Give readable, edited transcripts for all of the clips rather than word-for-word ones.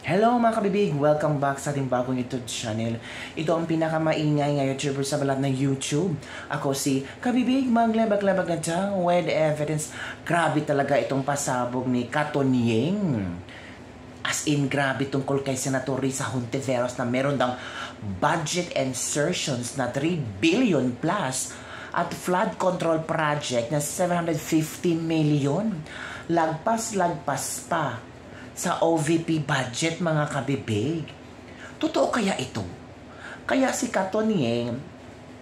Hello mga kabibig! Welcome back sa ating bagong YouTube channel. Ito ang pinakamaingay na YouTuber sa balat ng YouTube. Ako si Kabibig, maglabag-labag na dyan with evidence. Grabe talaga itong pasabog ni Katonyeng. As in, grabe tungkol kay Senator Risa Hontiveros na meron daw budget insertions na 3 billion plus at flood control project na 750 million. Lagpas-lagpas pa sa OVP budget, mga kabibig. Totoo kaya ito? Kaya si Katonyeng,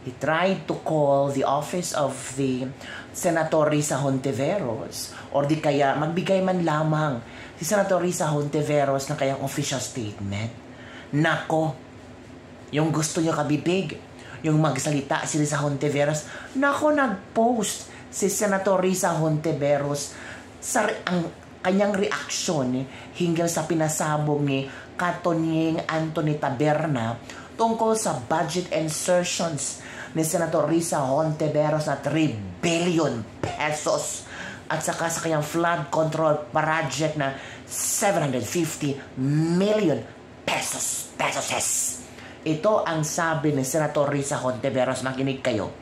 he tried to call the office of the Senator Risa Hontiveros or di kaya magbigay man lamang si Senator Risa Hontiveros ng kayang official statement. Nako, yung gusto niya kabibig, yung magsalita si Risa Hontiveros, nako, nag-post si Senator Risa Hontiveros sa ang kanyang reaksyon hinggil sa pinasabog ni Katonyeng Anthony Taberna tungkol sa budget insertions ni Senator Risa Hontiveros na 3 billion pesos at saka sa kanyang flood control project na 750 million pesos. Ito ang sabi ni Senator Risa Hontiveros. Makinig kayo.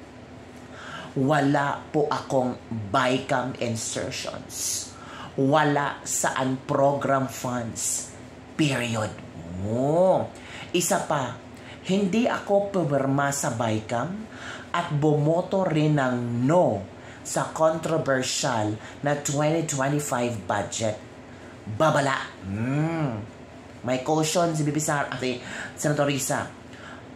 Wala po akong BICAM insertions. Wala saan program funds. Period. Isa pa, hindi ako pumirma sa BICAM at bumoto rin ng no sa controversial na 2025 budget. Babala. May caution si Senator Risa.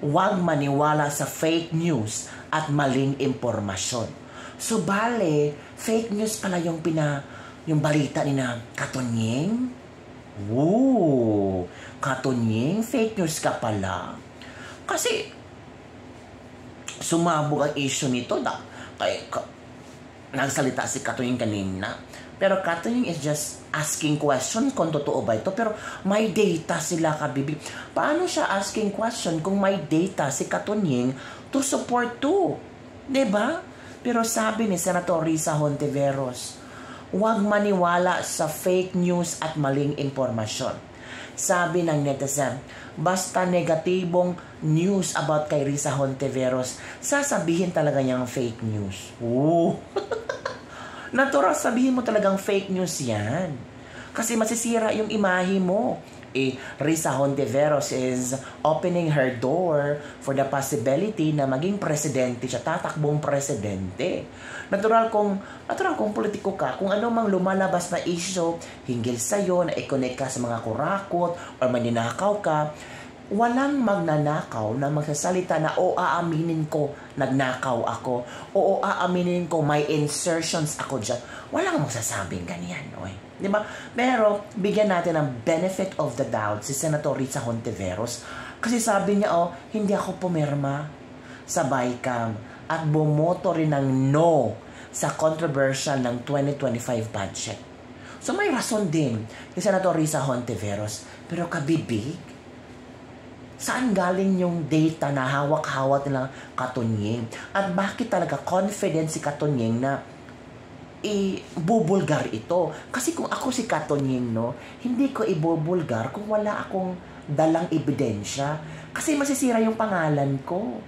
Huwag maniwala sa fake news at maling impormasyon. So bale, fake news pala yung balita ni na Katonyeng. Katonyeng, fake news ka pala. Kasi sumabog ang issue nito nagsalita si Katonyeng kanina. Pero Katonyeng is just asking question kung totoo ba ito. Pero may data sila, kabibig. Paano siya asking question kung may data si Katonyeng to support to? Diba? Pero sabi ni Senator Risa Hontiveros, huwag maniwala sa fake news at maling impormasyon. Sabi ng netizen, basta negatibong news about kay Risa Hontiveros, sasabihin talaga niyang fake news. Natural, sabihin mo talagang fake news yan. Kasi masisira yung imahe mo. Risa Hontiveros is opening her door for the possibility na maging presidente siya, tatakbong presidente. Natural kung politiko ka, kung ano mang lumalabas na issue hinggil sa'yo, na i-connect ka sa mga kurakot or maninakaw ka, walang magnanakaw na magsasalita na aaminin ko nagnakaw ako, aaminin ko may insertions ako dyan. Walang magsasabing ganyan, diba? Pero bigyan natin ng benefit of the doubt si Senator Risa Hontiveros kasi sabi niya, hindi ako pumirma sa BICAM at bumoto rin ng no sa controversial ng 2025 budget. So may rason din si Senator Risa Hontiveros. Pero kabibig, saan galing yung data na hawak-hawak nilang Katonyeng? At bakit talaga confident si Katonyeng na ibubulgar ito? Kasi kung ako si Katonyeng, hindi ko ibubulgar kung wala akong dalang ebidensya. Kasi masisira yung pangalan ko.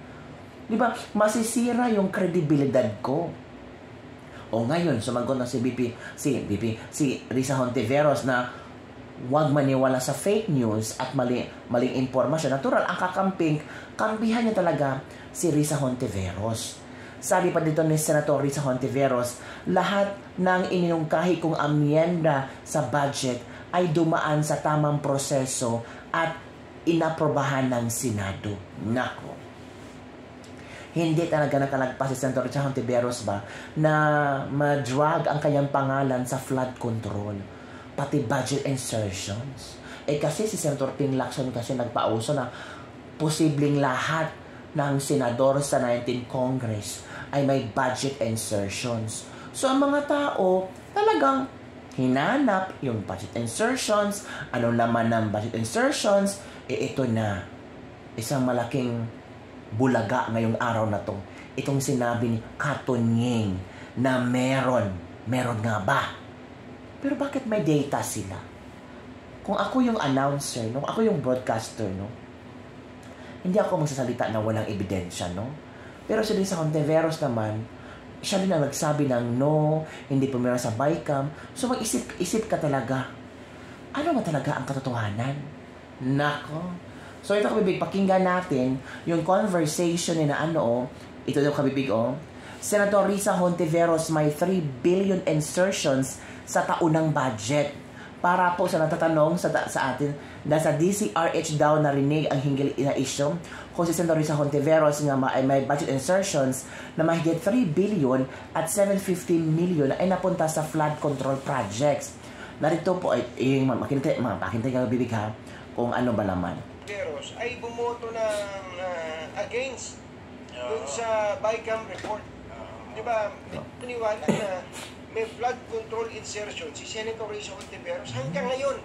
Diba? Masisira yung kredibilidad ko. Ngayon, sumagot na si Risa Hontiveros na huwag maniwala sa fake news at maling impormasyon. Natural, ang kampihan niya talaga si Risa Hontiveros. Sabi pa dito ni Senator Risa Hontiveros, lahat ng ininungkahi kong amyenda sa budget ay dumaan sa tamang proseso at inaprobahan ng Senado. Nako. Hindi talaga nakalagpas si Senator Risa Hontiveros ba na madrag ang kanyang pangalan sa flood control, pati budget insertions. Kasi si Senator Ping Lacson kasi nagpauso na posibleng lahat ng senador sa 19th Congress ay may budget insertions. So ang mga tao talagang hinanap yung budget insertions, anong laman ng budget insertions, ito na. Isang malaking bulaga ngayong araw na to. Itong sinabi ni Katonyeng na meron nga ba? Pero bakit may data sila? kung ako yung announcer, no? Ako yung broadcaster, no? Hindi ako magsasalita na walang ebidensya, no? Pero si Risa Hontiveros naman, siya din ang nagsabi ng no, hindi pumirma sa BICAM. So mag-isip ka talaga, ano ba talaga ang katotohanan? Nako. So ito kabibig, pakinggan natin yung conversation ni na ano, ito daw kabibig, Senator Risa Hontiveros may 3 billion insertions sa taunang budget. Para po sa natatanong sa atin, dahil sa DCRH daw narinig ang hinggil na issue kung si Senator Risa Hontiveros nga may budget insertions na mahigit 3 billion at 750 million ay napunta sa flood control projects. Narito po ay makintay ka bibig ha kung ano ba naman. Hontiveros ay bumoto ng against dun sa BICAM report. Di ba, paniwala na may flood control insertion si Senator Risa Hontiveros hanggang ngayon.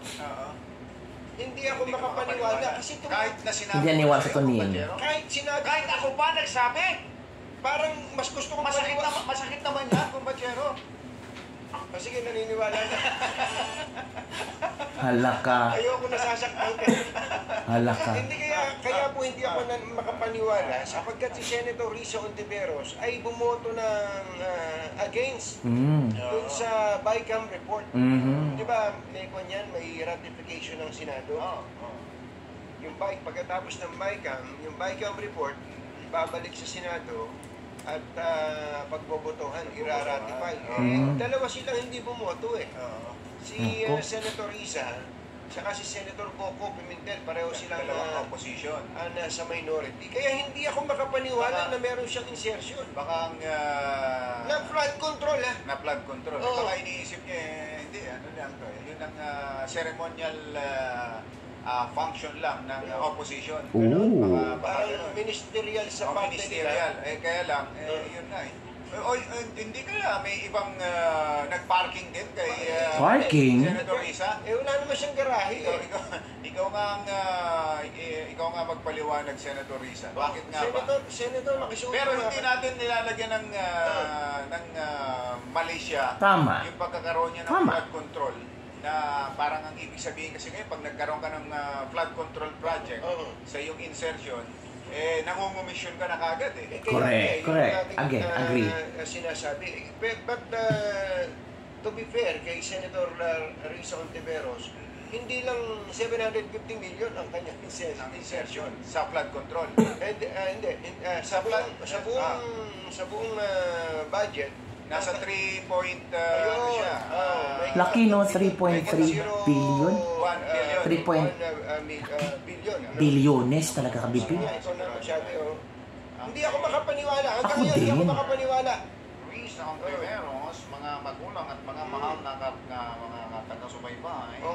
Hindi ako makapaniwala kasi kahit na sinabi hindi niwala sa tunin. Kahit ako pa nagsabi. Parang mas gusto ko masakit naman yan, kumpatsero. Sige, naniniwala na. Halaka. Ayoko nasasaktan ka. Halaka. Hindi kaya po hindi ako makapaniwala sapagkat si Senator Risa Hontiveros ay bumoto ng against dun sa BICAM report. Di ba, may ratification ng Senado? Yung pagkatapos ng yung BICAM report, babalik sa Senado at pagbobotohan, ira-ratify. Dalawa silang hindi bumoto Si Senator Risa, saka si Senator Coco Pimentel, pareho silang opposition. Nasa minority. Kaya hindi ako makapaniwala na meron siyang insertion. Baka ang na flood control na flood control. Baka iniisip niya, hindi, ano lang to. Yun ang ceremonial function lang ng opposition. Parang ministerial sa parte ministerial. Kaya lang, yun na hindi kaya may ibang nag-parking din kay Senator Risa? Wala naman siyang garahe. Ikaw nga magpaliwanag, Senator Risa. Bakit nga ba? Senator, nakisuot. Pero hindi natin nilalagyan ng Malaysia yung pagkakaroon niya ng flood control. Na parang ang ibig sabihin kasi ngayon, pag nagkaroon ka ng flood control project sa iyong insertion, nangungumisyon ka na kagad Correct. Agree. Sinasabi. But to be fair kay Senator Risa Hontiveros, hindi lang 750 million ang kanyang insertion sa flood control. Hindi. Sa buong budget, nasa 3 siya. Laki no, 3.3 billion. 1 billion. Bilyones talaga kabibig. Hindi ako makapaniwala. Ako din. Hindi ako makapaniwala. Risa Hontiveros, mga magulang at mga mahal na mga taga-subaybay.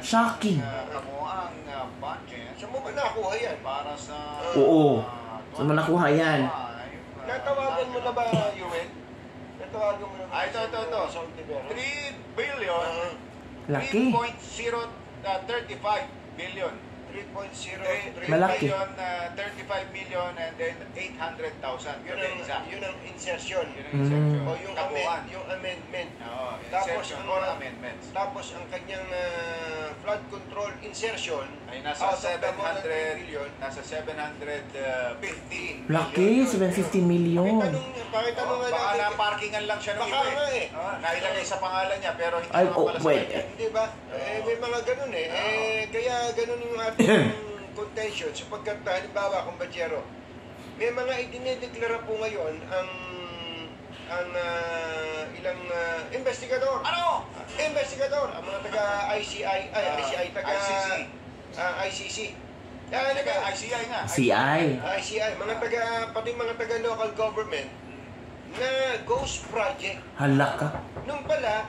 Shocking. Kamuang budget. Saan mo ba nakuha yan? Para sa... Oo. Saan mo nakuha yan? Natawagan mo na ba, Yuel? Natawagan mo na ba? Ito. 3 billion. Laki. 3.035 billion. 3.0. Malaki. 35 million and then 800,000. Yun ang insertion. O yung amendment. Tapos amendments. Tapos ang kanyang flood control insertion ay nasa 700 715. Laki, 750 million. Pakitanong nga baka natin. na parkingan lang siya nung Baka iba nailagay sa pangalan niya pero hindi Ay, naman pala sa wait. kanya. Hindi ba? May mga ganun kaya ganun yung ating contention sapagkat halimbawa kumpatsero, may mga idinedeklara po ngayon ang ilang investigador. Ano? Investigador, ang mga taga ICC. ICI nga. CI. Pati mga taga local government na ghost project. Halaka. Nung pala,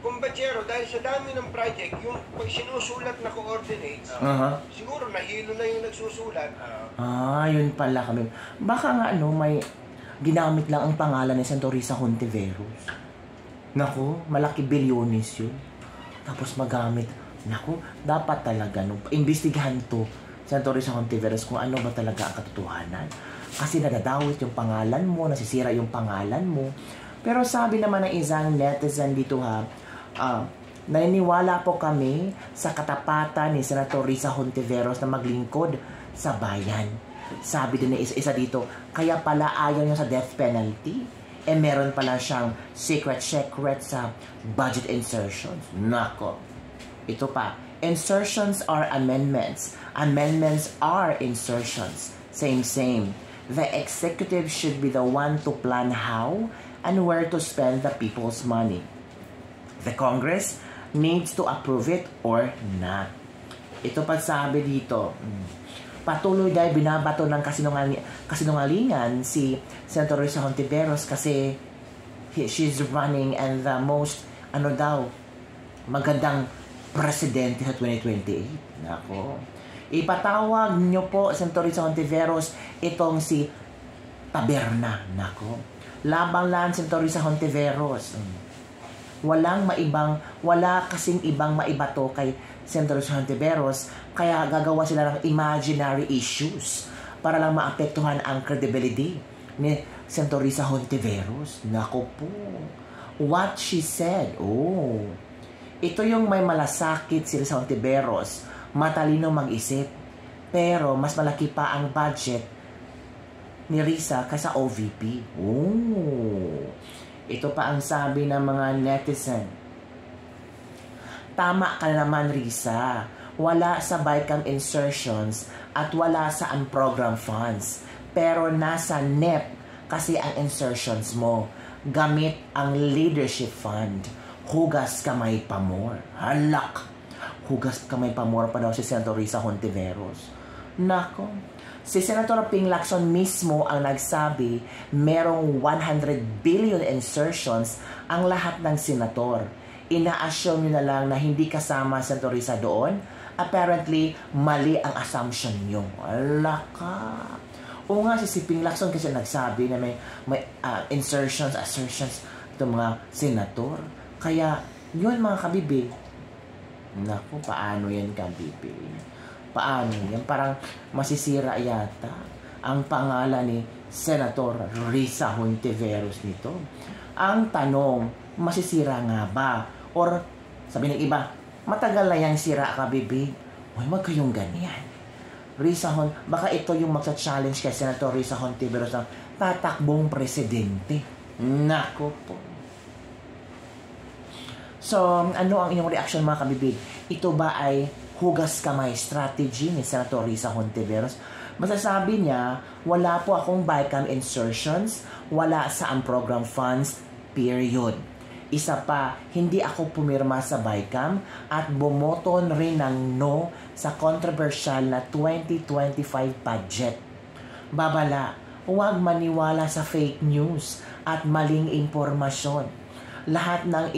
kumpatsero, dahil sa dami ng project, yung pag sinusulat na coordinates, siguro nahilo na yung nagsusulat. Yun pala kami. Baka nga may ginamit lang ang pangalan ni Senator Risa Hontiveros. Naku, malaki bilyones yun. Tapos magamit. Naku, dapat talaga imbestigahan to Senator Risa Hontiveros kung ano ba talaga ang katotohanan. Kasi nadadawit yung pangalan mo, nasisira yung pangalan mo. Pero sabi naman ng isang netizen dito naniniwala po kami sa katapatan ni Senator Risa Hontiveros na maglingkod sa bayan. Sabi din na isa dito, kaya pala ayaw niya sa death penalty. Meron pala siyang secret sa budget insertions. Nako. Ito pa, insertions are amendments. Amendments are insertions. Same. The executive should be the one to plan how and where to spend the people's money. The Congress needs to approve it or not. Ito pa sabi dito, patuloy dahil binabato ng kasinungalingan si Senator Risa Hontiveros kasi she's running and the most, magandang presidente sa 2028. Nako. Ipatawag nyo po, Senator Risa Hontiveros, itong si Taberna. Nako. Labang lang, Senator Risa Hontiveros. Wala kasing ibang maibato kay Senator Risa Hontiveros, kaya gagawa sila ng imaginary issues para lang maapektuhan ang credibility ni Senator Risa Hontiveros. Nako po. What she said. Ito yung may malasakit si Risa Hontiveros. Matalino mag-isip. Pero mas malaki pa ang budget ni Risa kaysa OVP. Ito pa ang sabi ng mga netizen. Tama ka naman, Risa. Wala sa BICAM insertions at wala sa unprogram funds. Pero nasa NEP kasi ang insertions mo. Gamit ang leadership fund. Hugas kamay pa more. Halak! Hugas kamay pa more pa daw si Senator Risa Hontiveros. Nako. Si Senator Ping Lacson mismo ang nagsabi merong 100 billion insertions ang lahat ng senator. Ina-assume nyo na lang na hindi kasama Senator Risa doon. Apparently, mali ang assumption nyo. Alaka. O nga, si Ping Lacson kasi nagsabi na may insertions, assertions itong mga senator. Kaya, yun mga kabibig. Naku, paano yan kabibig? Paano yan? Parang masisira yata ang pangalan ni Senator Risa Hontiveros nito. Ang tanong, masisira nga ba? Or, sabi ng iba, matagal na yung sira kabibig. Wag kayong ganyan. Baka ito yung magsa-challenge kay Senator Risa Hontiveros ng tatakbong presidente. Nako po. So, ano ang inyong reaction mga kabibig? Ito ba ay hugas kamay strategy ni Senator Risa Hontiveros? Masasabi niya, wala po akong BICAM insertions, wala sa program funds, period. Isa pa, hindi ako pumirma sa BICAM at bumoto rin ng no sa controversial na 2025 budget. Babala, huwag maniwala sa fake news at maling impormasyon. Lahat ng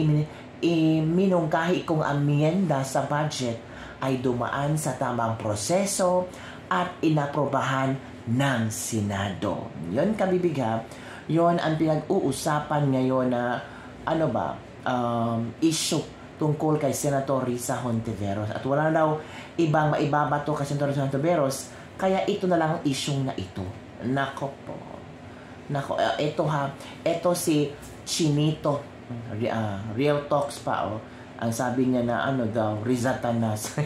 iminungkahi kong amyenda sa budget ay dumaan sa tamang proseso at inaprobahan ng Senado. Yun kabibig ha, yun ang pinag-uusapan ngayon na issue tungkol kay Senator Risa Hontiveros. At wala daw ibang maibabato kay Senator Risa Hontiveros, kaya ito na lang ang issue na ito. Nako po. Nako, ito ha, ito si Chinito, Real Talks pa, ang sabi niya na Rizatanas.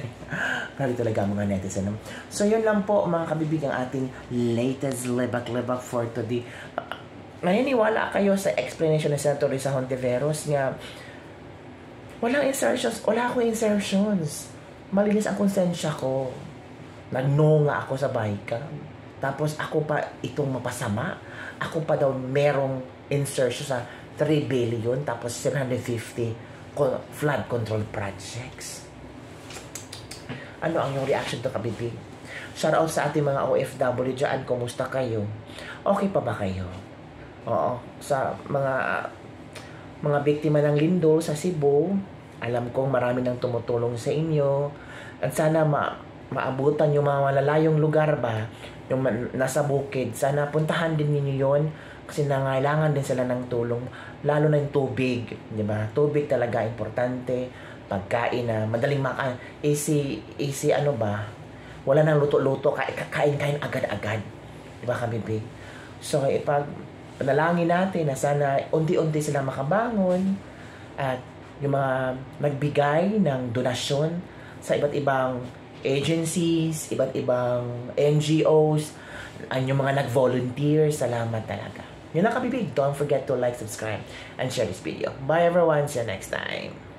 Grabe talaga mga netizen. So yun lang po mga kabibig ang ating latest lebak-lebak for today. Naniniwala kayo sa explanation ni Senator Risa Hontiveros nga walang insertions, wala akong insertions. Malinis ang konsensya ko. Nag-no nga ako sa BICAM. Tapos ako pa itong mapasama. Ako pa daw merong insertion sa 3 billion tapos 750 flood control projects. Ano ang yung reaction to kabibig? Shout out sa ating mga OFW dyan. Kumusta kayo? Okay pa ba kayo? Oo. Sa mga biktima ng lindol sa Cebu, alam kong marami nang tumutulong sa inyo. At sana maabutan yung mga malalayong lugar ba, yung nasa bukid. Sana puntahan din ninyo yon kasi nangailangan din sila ng tulong. Lalo na yung tubig. Diba? Tubig talaga importante. Pagkain na madaling makain. Easy wala nang luto-luto. Kain agad-agad. Diba kabibig? So, panalangin natin na sana unti-unti sila makabangon at yung mga nagbigay ng donasyon sa iba't ibang agencies, iba't ibang NGOs, yung mga nag-volunteer, salamat talaga. Yun ang Kabibig. Don't forget to like, subscribe, and share this video. Bye everyone. See you next time.